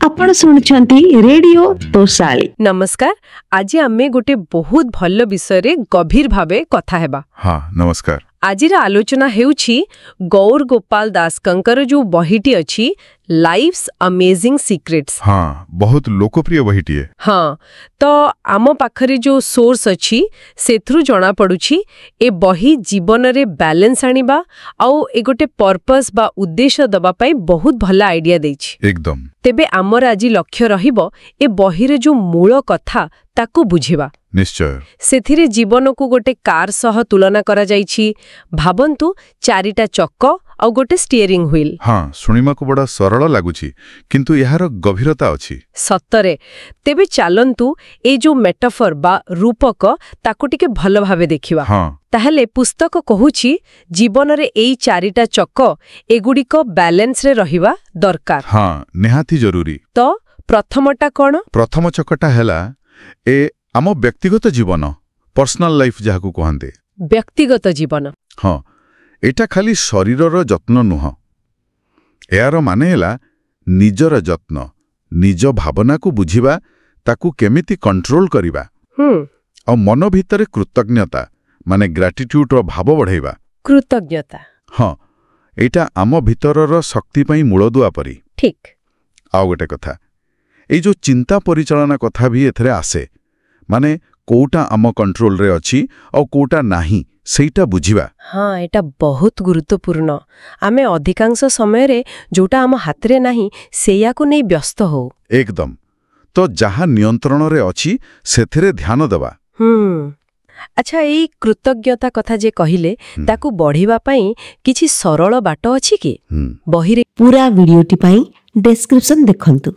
आपण सुनुछंती रेडियो तोसाली। नमस्कार। आज आमे गोटे बहुत भल विषय रे गभीर भावे कथा हेबा। हाँ नमस्कार। आजिर आलोचना हेउछि गौर गोपाल दासकंकर जो बहिटी अछि लाइफ्स अमेजिंग सीक्रेट्स। हाँ बहुत लोकप्रिय बहिटीए। हाँ तो आम पाखरे जो सोर्स अछि सेथरु जणा पडुछि ए बही जीवन रे बैलेंस आनिबा आउ ए गोटे पर्पस बा उद्देश्य दबा पई बहुत भला आइडिया दैछि। एकदम। तेबे आमर आज लक्ष्य रहिबो ए बहिरे जो मूल कथा ताकू बुझिबा। निश्चय। सेथिरे जीवन को गोटे कार सह तुलना करा जाइछि। भाबंतु चारिटा चक्क आ गोटे स्टीयरिंग व्हील। हाँ सुनिमा को बड़ा सरल लागुछि किंतु यार गभीरता अछि। सत्तरे। तेबे चालंतु ए जो मेटाफर बा रूपक ताको टिके भल भावे देखिबा। हाँ। ताहले पुस्तक कहुछि जीवन रे एई चारिटा चक्क एगुडिक बैलेंस रे रहिबा दरकार। हाँ निहाती जरूरी। तो प्रथमटा कोन? प्रथम चक्कटा हैला ए आम व्यक्तिगत जीवन पर्सनल लाइफ जाहाकू कहंते। व्यक्तिगत जीवन। हाँ एटा खाली शरीरर जत्न नुह। यार माने हैला निजर जत्न निज भावना को बुझिबा ताकू केमिति कंट्रोल करिबा। और मन भितरे कृतज्ञता माने ग्रेटिट्यूड रो भाव बढ़ाइबा। कृतज्ञता। हाँ एटा आम भितरर शक्ति पई मूलदुआ परी। ठीक। आउ गोटे कथा ए जो चिंता परिचालना कथा भी एथरे आसे माने कोटा आम कंट्रोल रे अछि और कोटा नाही सेटा बुझिबा। हाँ एटा बहुत गुरुत्वपूर्ण। आमे अधिकांश समय रे जोटा आम हाथ रे नाही सेया को नै व्यस्त हो। एकदम। तो जहाँ नियंत्रण रे अछि सेथरे ध्यान देबा। अच्छा एई कृतज्ञता कथा जे कहिले ताकू बढ़िबा पई किछि सरल बाट अछि कि? बहिरे पूरा वीडियोटी पई डिस्क्रिप्शन देखंतु।